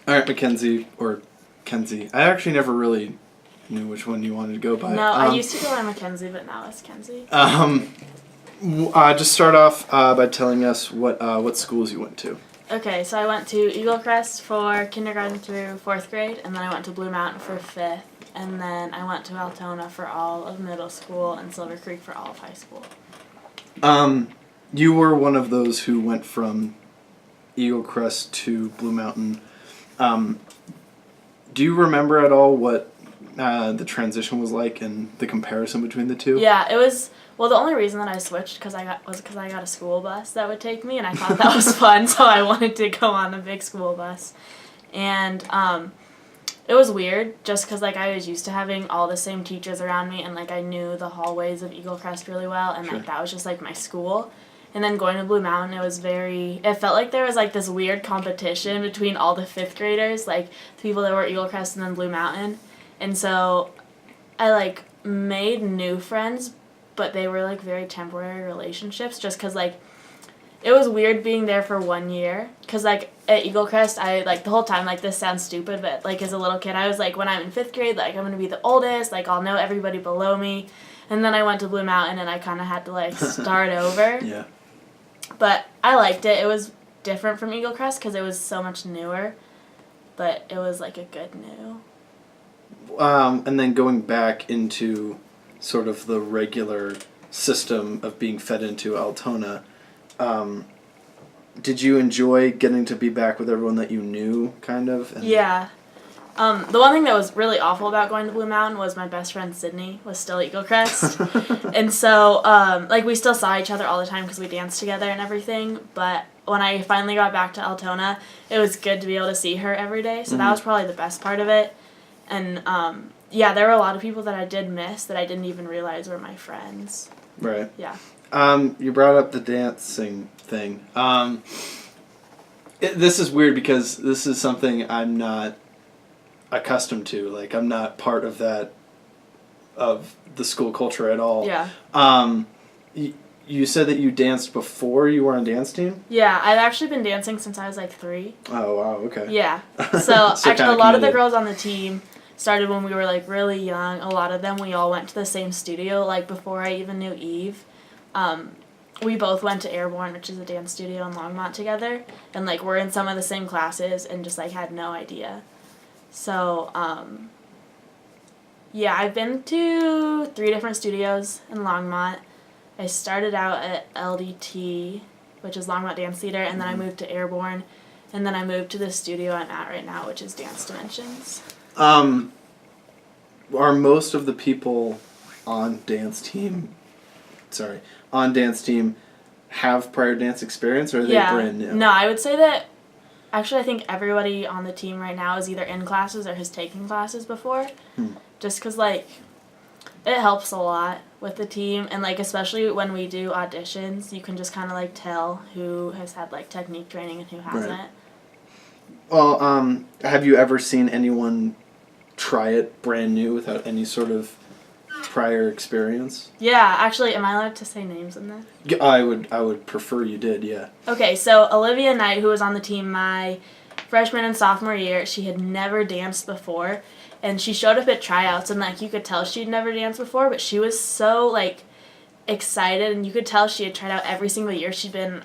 All right, Mackenzie, or Kenzie. I actually never really knew which one you wanted to go by. No, I used to go by Mackenzie, but now it's Kenzie. Just start off by telling us what schools you went to. Okay, so I went to Eagle Crest for kindergarten through 4th grade, and then I went to Blue Mountain for 5th, and then I went to Altona for all of middle school and Silver Creek for all of high school. You were one of those who went from Eagle Crest to Blue Mountain. Do you remember at all what the transition was like and the comparison between the two? Yeah, it was. Well, the only reason that I switched because I got a school bus that would take me, and I thought that was fun, so I wanted to go on a big school bus. And it was weird just because I was used to having all the same teachers around me, and I knew the hallways of Eagle Crest really well, and Sure. that was just my school. And then going to Blue Mountain, it felt like there was this weird competition between all the 5th graders, the people that were Eagle Crest and then Blue Mountain. And so I made new friends, but they were very temporary relationships just because it was weird being there for 1 year because at Eagle Crest I the whole time this sounds stupid, but as a little kid I was when I'm in 5th grade I'm gonna be the oldest, I'll know everybody below me. And then I went to Blue Mountain and I kind of had to start over. Yeah. But I liked it. It was different from Eagle Crest because it was so much newer, but it was a good new. And then going back into sort of the regular system of being fed into Altona, did you enjoy getting to be back with everyone that you knew, kind of? Yeah. The one thing that was really awful about going to Blue Mountain was my best friend Sydney was still at Eagle Crest. And so, we still saw each other all the time because we danced together and everything. But when I finally got back to Altona, it was good to be able to see her every day. So that was probably the best part of it. And, there were a lot of people that I did miss that I didn't even realize were my friends. Right. Yeah. You brought up the dancing thing. This is weird because this is something I'm not accustomed to. I'm not part of that, of the school culture at all. Yeah. You said that you danced before you were on dance team? Yeah, I've actually been dancing since I was 3. Oh, wow, okay. Yeah. So actually a lot of the committed. girls on the team started when we were really young. A lot of them we all went to the same studio before I even knew Eve. We both went to Airborne, which is a dance studio in Longmont together, and we're in some of the same classes and just had no idea. So I've been to 3 different studios in Longmont. I started out at LDT, which is Longmont Dance Theater, and then I moved to Airborne, and then I moved to the studio I'm at right now, which is Dance Dimensions. Are most of the people on dance team have prior dance experience, or are they brand new? No, I would say that actually I think everybody on the team right now is either in classes or has taken classes before. Just because it helps a lot with the team, and especially when we do auditions, you can just kind of tell who has had technique training and who hasn't. Right. Well, have you ever seen anyone try it brand new without any sort of prior experience? Yeah, actually, am I allowed to say names in this? I would prefer you did, yeah. Okay, so Olivia Knight, who was on the team my freshman and sophomore year, she had never danced before, and she showed up at tryouts, and you could tell she'd never danced before, but she was so excited, and you could tell she had tried out every single year she'd been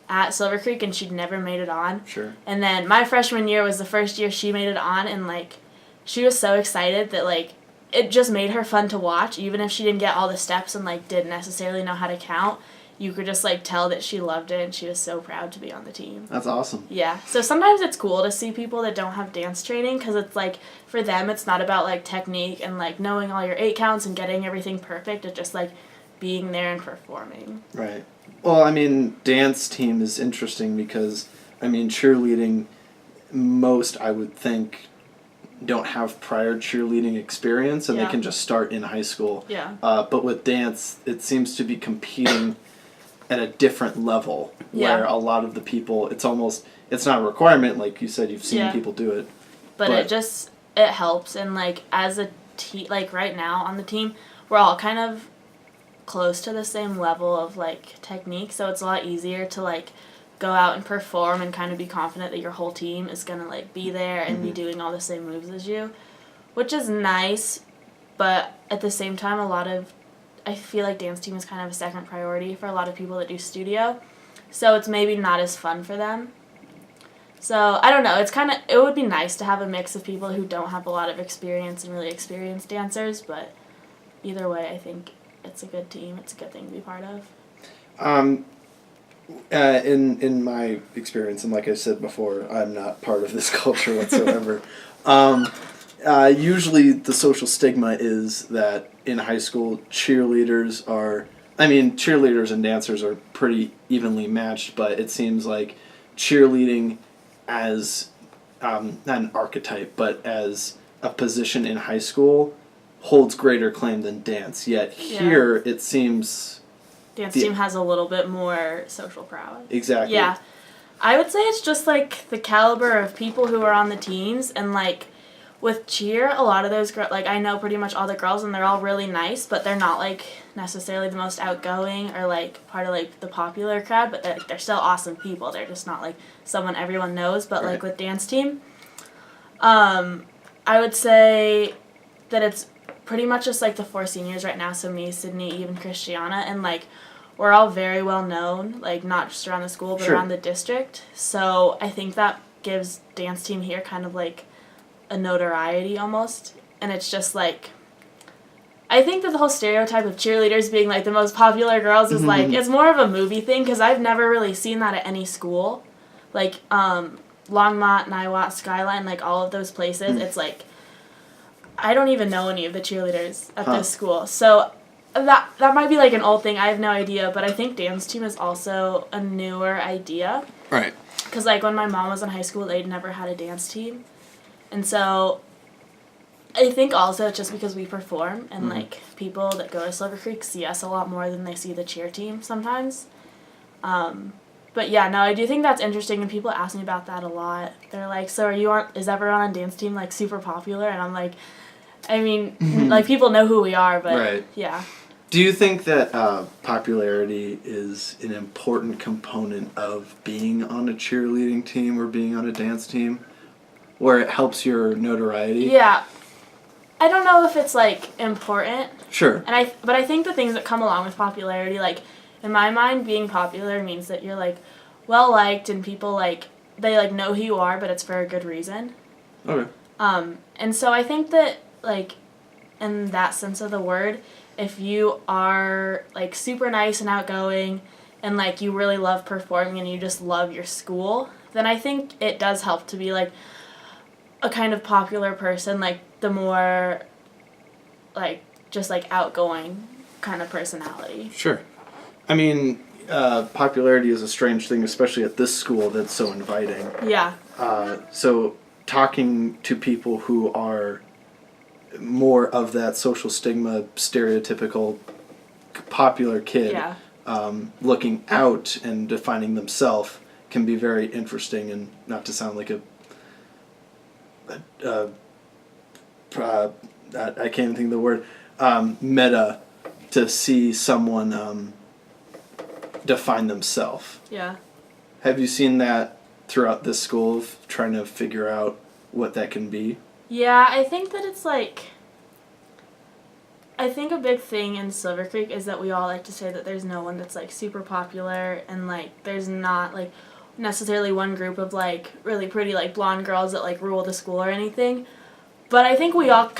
at Silver Creek, and she'd never made it on. Sure. And then my freshman year was the first year she made it on, and she was so excited that it just made her fun to watch, even if she didn't get all the steps and didn't necessarily know how to count. You could just tell that she loved it, and she was so proud to be on the team. That's awesome. Yeah, so sometimes it's cool to see people that don't have dance training, because it's for them it's not about technique and knowing all your 8 counts and getting everything perfect. It's just being there and performing. Right. Well, I mean, dance team is interesting because cheerleading, most I would think don't have prior cheerleading experience, and they can just start in high school. Yeah. But with dance, it seems to be competing at a different level, where a lot of the people, it's not a requirement, like you said, you've seen people do it. But it helps, and as a team, right now on the team, we're all kind of close to the same level of technique, so it's a lot easier to go out and perform and kind of be confident that your whole team is going to, like, be there and be doing all the same moves as you, which is nice, but at the same time, I feel like dance team is kind of a second priority for a lot of people that do studio, so it's maybe not as fun for them. So, I don't know, it would be nice to have a mix of people who don't have a lot of experience and really experienced dancers, but either way, I think it's a good team. It's a good thing to be part of. In my experience, and like I said before, I'm not part of this culture whatsoever. Usually the social stigma is that in high school, cheerleaders and dancers are pretty evenly matched, but it seems like cheerleading as, not an archetype, but as a position in high school holds greater claim than dance. Yet here, it seems... Dance team has a little bit more social prowess. Exactly. Yeah. I would say it's just, like, the caliber of people who are on the teams, and, like, with cheer, a lot of those girls, like, I know pretty much all the girls, and they're all really nice, but they're not, like, necessarily the most outgoing or, like, part of, like, the popular crowd, but they're still awesome people. They're just not, like, someone everyone knows, but, like, with dance team, I would say that it's pretty much just, like, the 4 seniors right now, so me, Sydney, Eve, and Christiana, and, like, we're all very well known, like, not just around the school, but around the district, so I think that gives dance team here kind of, like, a notoriety almost, and it's just, like, I think that the whole stereotype of cheerleaders being, like, the most popular girls is, like, it's more of a movie thing, because I've never really seen that at any school, like, Longmont, Niwot, Skyline, like, all of those places, it's, like, I don't even know any of the cheerleaders at this school, so that might be, like, an old thing, I have no idea, but I think dance team is also a newer idea. Right. Because, like, when my mom was in high school, they'd never had a dance team. And so I think also it's just because we perform and, like, people that go to Silver Creek see us a lot more than they see the cheer team sometimes. But, yeah, no, I do think that's interesting, and people ask me about that a lot. They're like, so is everyone on dance team, like, super popular? And I'm like, I mean, like, people know who we are, but, yeah. Do you think that popularity is an important component of being on a cheerleading team or being on a dance team? Where it helps your notoriety? Yeah. I don't know if it's, like, important. Sure. But I think the things that come along with popularity, like, in my mind, being popular means that you're, like, well-liked and people, like, they, like, know who you are, but it's for a good reason. Okay. And so I think that, like, in that sense of the word, if you are, like, super nice and outgoing and, like, you really love performing and you just love your school, then I think it does help to be, like, a kind of popular person, like, the more, like, just, like, outgoing kind of personality. Sure. I mean, popularity is a strange thing, especially at this school that's so inviting. Yeah. So talking to people who are more of that social stigma, stereotypical popular kid, looking out and defining themselves can be very interesting, and not to sound like I can't even think of the word, meta, to see someone define themselves. Yeah. Have you seen that throughout this school, of trying to figure out what that can be? Yeah, I think that it's, like, I think a big thing in Silver Creek is that we all like to say that there's no one that's, like, super popular, and, like, there's not, like, necessarily one group of, like, really pretty, like, blonde girls that, like, rule the school or anything. But I think we all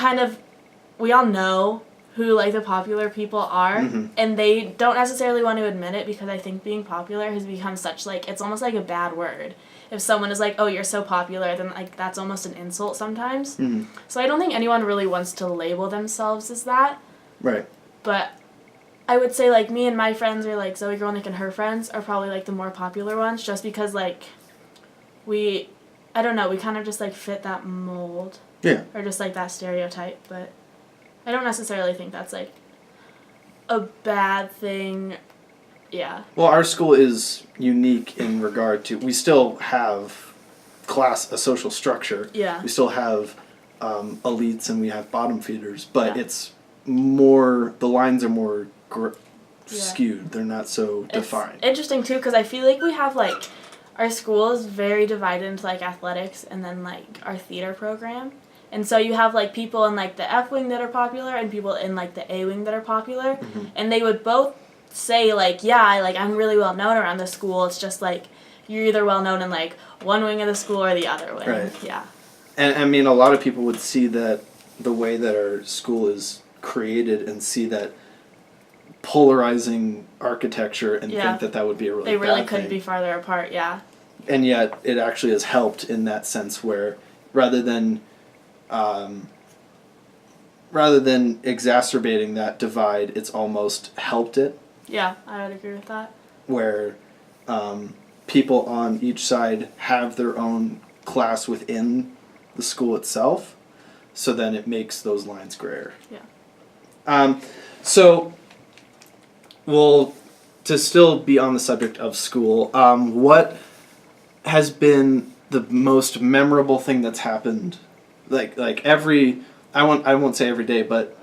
know who, like, the popular people are, and they don't necessarily want to admit it, because I think being popular has become such, like, it's almost like a bad word. If someone is like, oh, you're so popular, then, like, that's almost an insult sometimes. So I don't think anyone really wants to label themselves as that. Right. But I would say, like, me and my friends, or, like, Zoe Grolnick and her friends, are probably, like, the more popular ones, just because, like, I don't know, we kind of just, like, fit that mold. Yeah. Or just, like, that stereotype, but I don't necessarily think that's, like, a bad thing. Yeah. Well, our school is unique in regard to, we still have a social structure. Yeah. We still have elites and we have bottom feeders, but it's more, the lines are more skewed. They're not so defined. It's interesting, too, because I feel like we have, like, our school is very divided into like athletics and then like our theater program. And so you have like people in like the F wing that are popular and people in like the A wing that are popular. Mm-hmm. And they would both say like, yeah, I'm really well known around the school. It's just like you're either well known in like one wing of the school or the other wing. Right. Yeah. And I mean, a lot of people would see that the way that our school is created and see that polarizing architecture and think that that would be a really They really bad couldn't thing. be farther apart, yeah. And yet it actually has helped in that sense where rather than exacerbating that divide, it's almost helped it. Yeah, I would agree with that. Where people on each side have their own class within the school itself, so then it makes those lines grayer. Yeah. So, well, to still be on the subject of school, what has been the most memorable thing that's happened? Like I won't say every day, but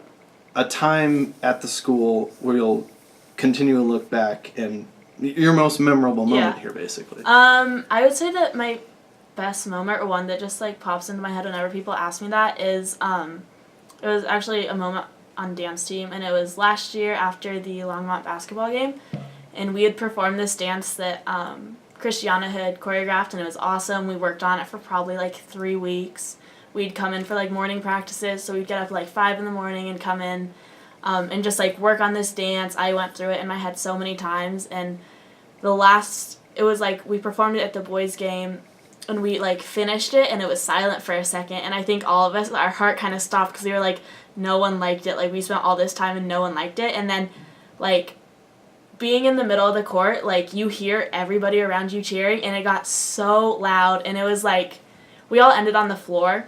a time at the school where you'll continue to look back and your most memorable moment here, basically. I would say that my best moment, or one that just like pops into my head whenever people ask me that, is it was actually a moment on dance team, and it was last year after the Longmont basketball game, and we had performed this dance that Christiana had choreographed, and it was awesome. We worked on it for probably like 3 weeks. We'd come in for like morning practices, so we'd get up at like 5 in the morning and come in and just like work on this dance. I went through it in my head so many times, and it was like we performed it at the boys' game, and we like finished it, and it was silent for a second, and I think all of us, our heart kind of stopped because we were like, no one liked it. Like we spent all this time and no one liked it, and then like being in the middle of the court, like you hear everybody around you cheering, and it got so loud, and it was like we all ended on the floor.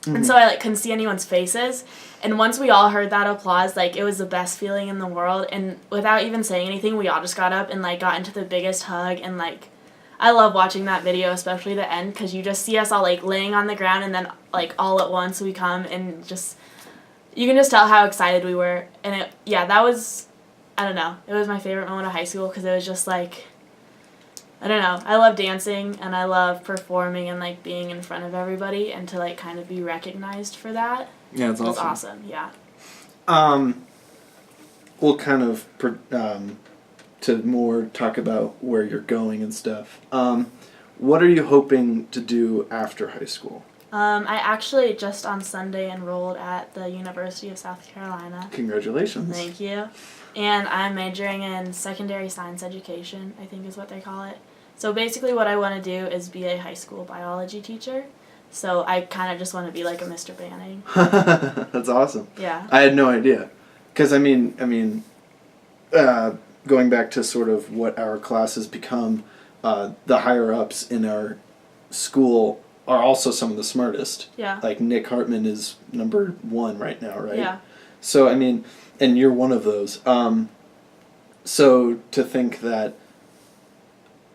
Mm-hmm. And so I like couldn't see anyone's faces, and once we all heard that applause, like it was the best feeling in the world, and without even saying anything, we all just got up and like got into the biggest hug, and like I love watching that video, especially the end, because you just see us all like laying on the ground, and then like all at once we come, and just you can just tell how excited we were, and that was, I don't know, it was my favorite moment of high school because it was just like, I don't know, I love dancing and I love performing and like being in front of everybody, and to like kind of be recognized for that. Yeah, it's awesome. Was awesome. Yeah. We'll kind of to more talk about where you're going and stuff. What are you hoping to do after high school? I actually just on Sunday enrolled at the University of South Carolina. Congratulations. Thank you. And I'm majoring in secondary science education, I think is what they call it. So basically what I want to do is be a high school biology teacher. So I kind of just want to be like a Mr. Banning. That's awesome. Yeah. I had no idea. Because, I mean, going back to sort of what our class has become, the higher-ups in our school are also some of the smartest. Yeah. Like Nick Hartman is number 1 right now, right? Yeah. So, I mean, and you're one of those. So to think that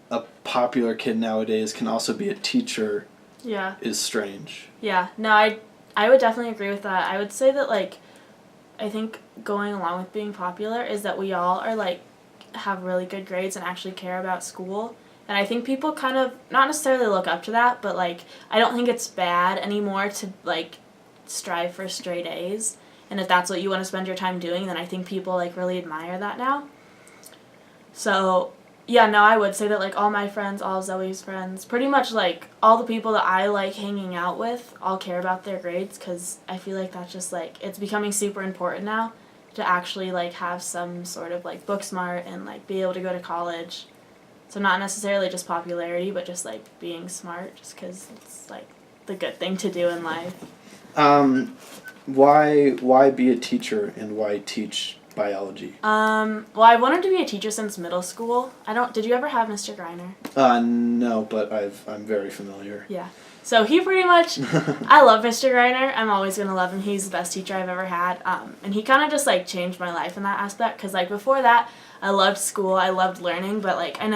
a popular kid nowadays can also be a teacher is strange. Yeah. No, I would definitely agree with that. I would say that, like, I think going along with being popular is that we all are, like, have really good grades and actually care about school. And I think people kind of, not necessarily look up to that, but, like, I don't think it's bad anymore to, like, strive for straight A's. And if that's what you want to spend your time doing, then I think people, like, really admire that now. So, yeah, no, I would say that, like, all my friends, all Zoe's friends, pretty much, like, all the people that I like hanging out with all care about their grades, because I feel like that's just, like, it's becoming super important now to actually, like, have some sort of, like, book smart and, like, be able to go to college. So not necessarily just popularity, but just, like, being smart, just because it's, like, the good thing to do in life. Why be a teacher and why teach biology? Well, I wanted to be a teacher since middle school. Did you ever have Mr. Greiner? No, but I'm very familiar. Yeah. So he pretty much, I love Mr. Greiner. I'm always going to love him. He's the best teacher I've ever had. And he kind of just, like, changed my life in that aspect. Because, like, before that, I loved school. I loved learning. But, like, I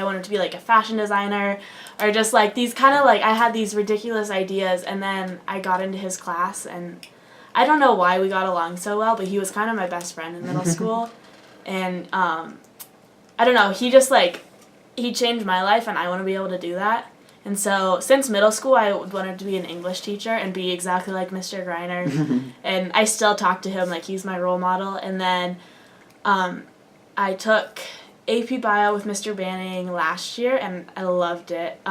wanted to be, like, a fashion designer. Or just, like, these kind of, like, I had these ridiculous ideas. And then I got into his class. And I don't know why we got along so well. But he was kind of my best friend in middle school. And, I don't know. He just, like, he changed my life, and I want to be able to do that. And so since middle school, I wanted to be an English teacher and be exactly like Mr. Greiner. And I still talk to him like he's my role model. And then I took AP Bio with Mr. Banning last year, and I loved it.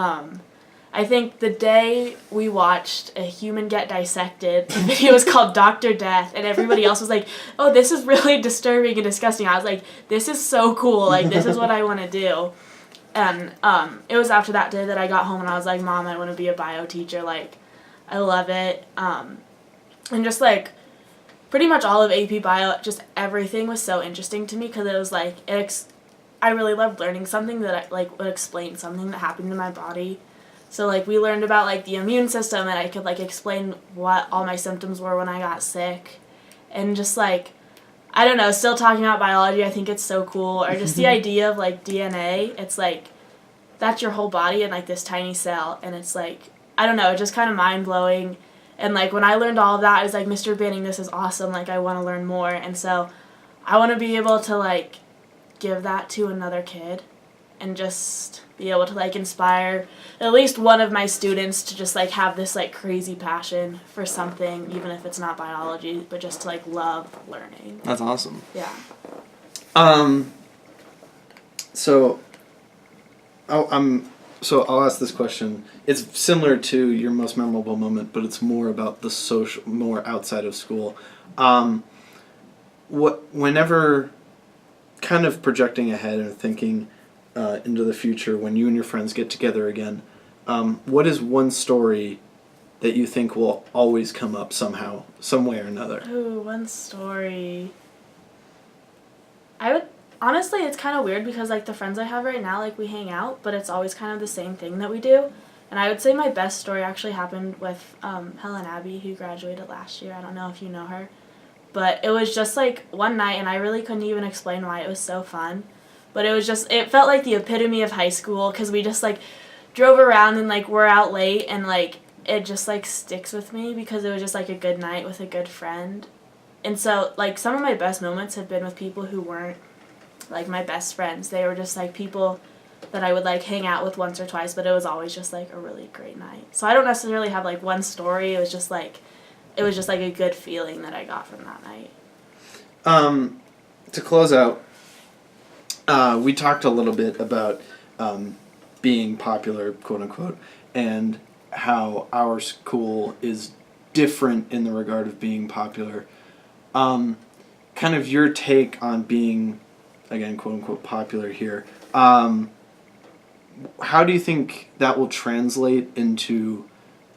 I think the day we watched a human get dissected, the video was called Dr. Death, and everybody else was like, oh, this is really disturbing and disgusting. I was like, this is so cool. Like, this is what I want to do. And it was after that day that I got home and I was like, Mom, I want to be a bio teacher. Like, I love it. And just, like, pretty much all of AP Bio, just everything was so interesting to me because it was, like, I really loved learning something that, would explain something that happened in my body. So, like, we learned about, like, the immune system, and I could, like, explain what all my symptoms were when I got sick. And just, like, I don't know, still talking about biology, I think it's so cool. Or just the idea of, like, DNA, it's, like, that's your whole body in, like, this tiny cell. And it's, like, I don't know, it's just kind of mind-blowing. And, like, when I learned all of that, I was like, Mr. Banning, this is awesome. Like, I want to learn more. And so I want to be able to, like, give that to another kid and just be able to, like, inspire at least one of my students to just, like, have this, like, crazy passion for something, even if it's not biology, but just to, like, love learning. That's awesome. Yeah. So I'll ask this question. It's similar to your most memorable moment, but it's more about the social, more outside of school. Whenever kind of projecting ahead and thinking into the future, when you and your friends get together again, what is one story that you think will always come up somehow, some way or another? Ooh, one story. Honestly, it's kind of weird because, like, the friends I have right now, like, we hang out, but it's always kind of the same thing that we do. And I would say my best story actually happened with Helen Abbey, who graduated last year. I don't know if you know her. But it was just, like, one night, and I really couldn't even explain why it was so fun. But it felt like the epitome of high school because we just, like, drove around and, like, we're out late, and, like, it just, like, sticks with me because it was just, like, a good night with a good friend. And so, like, some of my best moments have been with people who weren't, like, my best friends. They were just, like, people that I would, like, hang out with once or twice, but it was always just, like, a really great night. So I don't necessarily have, like, one story. It was just, like, a good feeling that I got from that night. To close out, we talked a little bit about being popular, quote unquote, and how our school is different in the regard of being popular. Kind of your take on being, again, quote unquote, popular here. How do you think that will translate into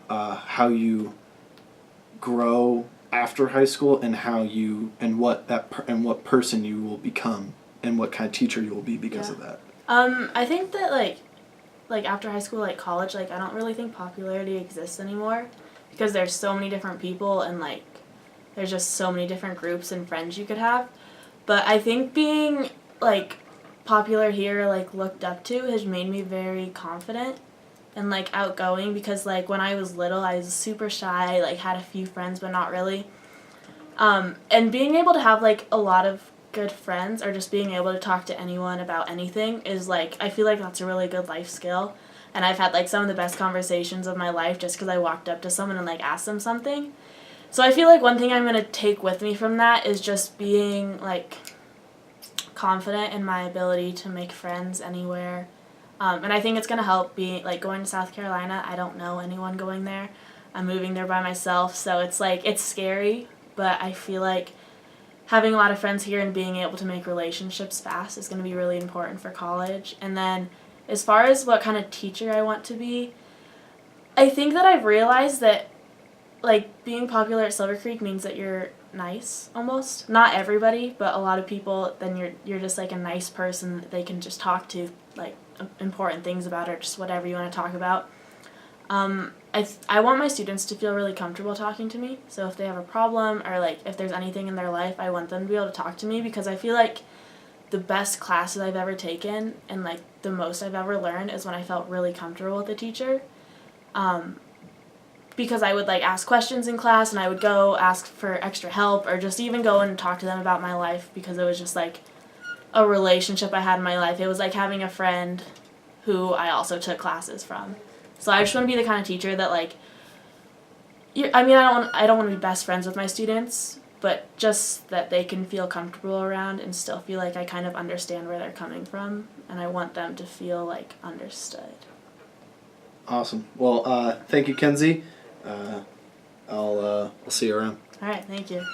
how you grow after high school, and what person you will become, and what kind of teacher you will be because of that? I think that like after high school, like college, like I don't really think popularity exists anymore because there's so many different people and like there's just so many different groups and friends you could have. But I think being like popular here, like looked up to, has made me very confident and like outgoing because like when I was little I was super shy, like had a few friends but not really. And being able to have like a lot of good friends or just being able to talk to anyone about anything is like, I feel like that's a really good life skill. And I've had like some of the best conversations of my life just because I walked up to someone and like asked them something. So I feel like one thing I'm going to take with me from that is just being like confident in my ability to make friends anywhere. And I think it's going to help being like going to South Carolina. I don't know anyone going there. I'm moving there by myself. So it's like, it's scary, but I feel like having a lot of friends here and being able to make relationships fast is going to be really important for college. And then as far as what kind of teacher I want to be, I think that I've realized that like being popular at Silver Creek means that you're nice almost. Not everybody, but a lot of people, then you're just like a nice person that they can just talk to like important things about or just whatever you want to talk about. I want my students to feel really comfortable talking to me. So if they have a problem or like if there's anything in their life, I want them to be able to talk to me because I feel like the best classes I've ever taken and like the most I've ever learned is when I felt really comfortable with the teacher. Because I would like ask questions in class and I would go ask for extra help or just even go and talk to them about my life because it was just like a relationship I had in my life. It was like having a friend who I also took classes from. So I just want to be the kind of teacher that like, I don't want to be best friends with my students, but just that they can feel comfortable around and still feel like I kind of understand where they're coming from, and I want them to feel like understood. Awesome. Well, thank you, Kenzie. I'll see you around. All right, thank you.